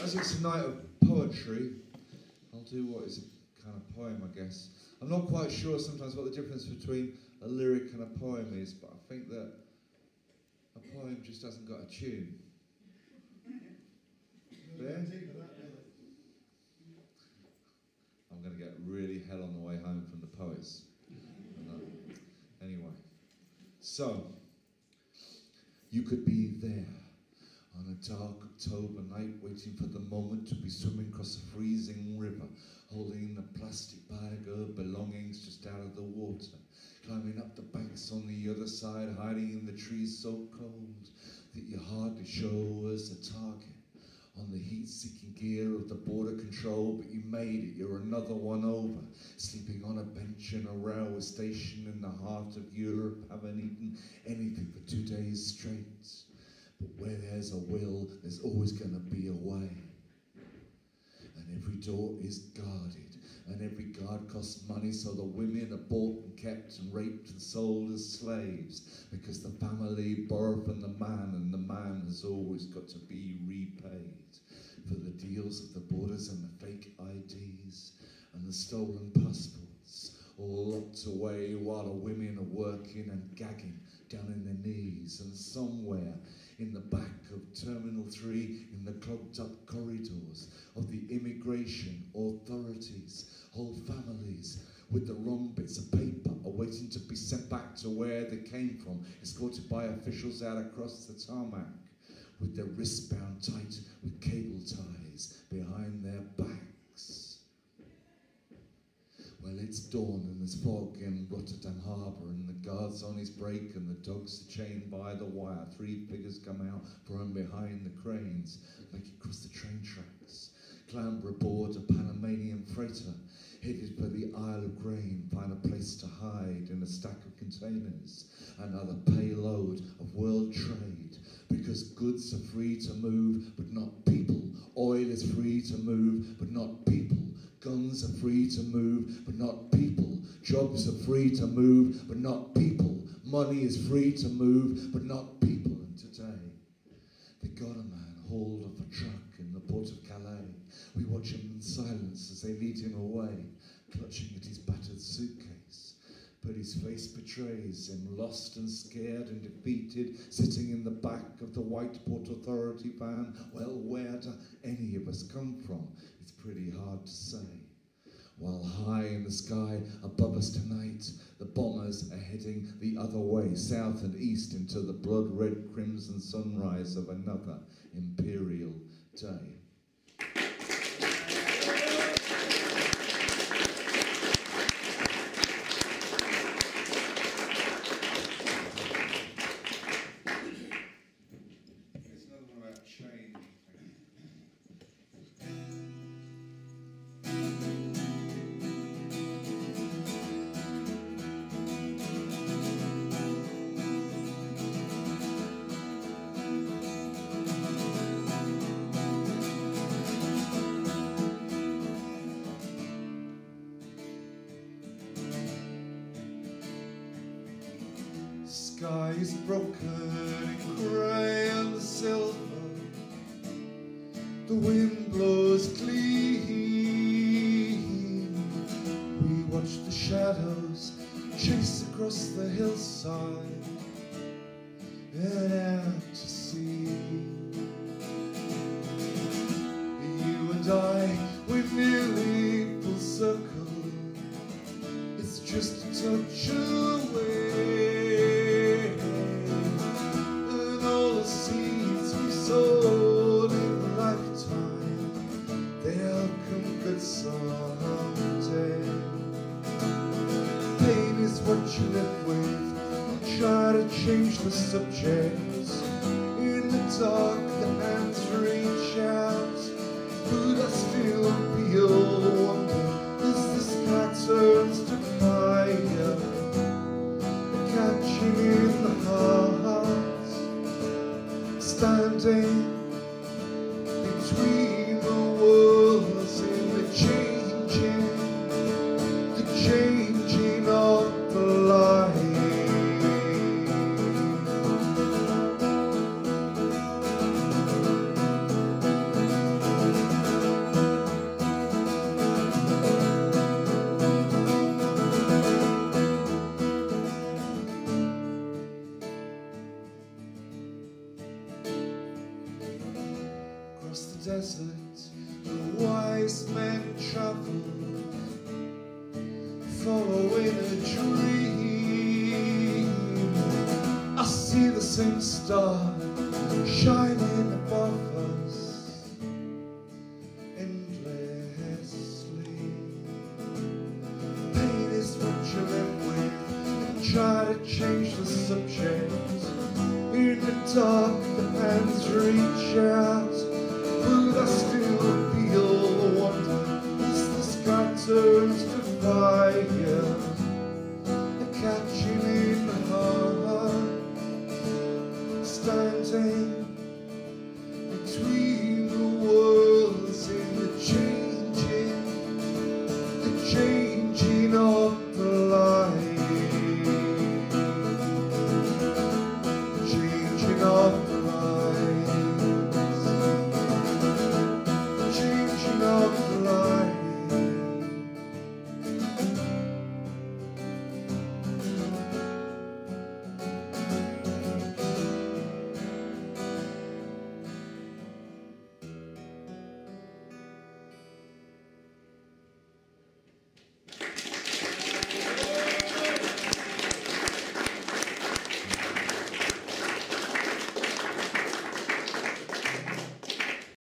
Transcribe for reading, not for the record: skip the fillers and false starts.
As it's a night of poetry, I'll do what is a kind of poem, I guess. I'm not quite sure sometimes what the difference between a lyric and a poem is, but I think that a poem just hasn't got a tune. There? I'm going to get really hell on the way home from the poets. Anyway, so, you could be there on a dark October night, waiting for the moment to be swimming across a freezing river, holding the plastic bag of belongings just out of the water, climbing up the banks on the other side, hiding in the trees so cold that you hardly show as a target on the heat-seeking gear of the border control, but you made it, you're another one over, sleeping on a bench in a railway station in the heart of Europe, haven't eaten anything for 2 days straight. But where there's a will, there's always going to be a way. And every door is guarded, and every guard costs money, so the women are bought and kept and raped and sold as slaves, because the family borrow from the man, and the man has always got to be repaid for the deals of the borders and the fake IDs and the stolen passports, all locked away while the women are working and gagging down in their knees. And somewhere in the back of Terminal 3, in the clogged up corridors of the immigration authorities, whole families with the wrong bits of paper are waiting to be sent back to where they came from, escorted by officials out across the tarmac, with their wrists bound tight with cable ties behind their backs. Well, it's dawn and there's fog in Rotterdam Harbour, and the guard's on his break and the dogs are chained by the wire. 3 figures come out from behind the cranes, make it across the train tracks, clamber aboard a Panamanian freighter, headed for the Isle of Grain, find a place to hide in a stack of containers, another payload of world trade, because goods are free to move, but not people. Oil is free to move, but not people. Guns are free to move, but not people. Jobs are free to move, but not people. Money is free to move, but not people. And today, they got a man hauled off a truck in the port of Calais. We watch him in silence as they lead him away, clutching at his battered suitcase. But his face betrays him, lost and scared and defeated, sitting in the back of the white Port Authority van. Well, where do any of us come from? It's pretty hard to say. While high in the sky above us tonight, the bombers are heading the other way, south and east, into the blood-red crimson sunrise of another Imperial day. Sky is broken in grey and silver, the wind blows clean. We watch the shadows chase across the hillside and out to sea. You and I, we're nearly full circle, it's just a touch away. Sold in a lifetime, they'll come good someday. Pain is what you live with, you try to change the subject. In the dark, the hands reach out, but I still feel wonder as the sky turns to fire, catching in the heart. Standing between the worlds in the changing of the light. desert, the wise men travel, following a dream. I see the same star shining above us endlessly. Pain is what you live with, and try to change the subject. In the dark, the hands reach out, but I still feel the wonder as the sky turns to fire. The catching in the heart, standing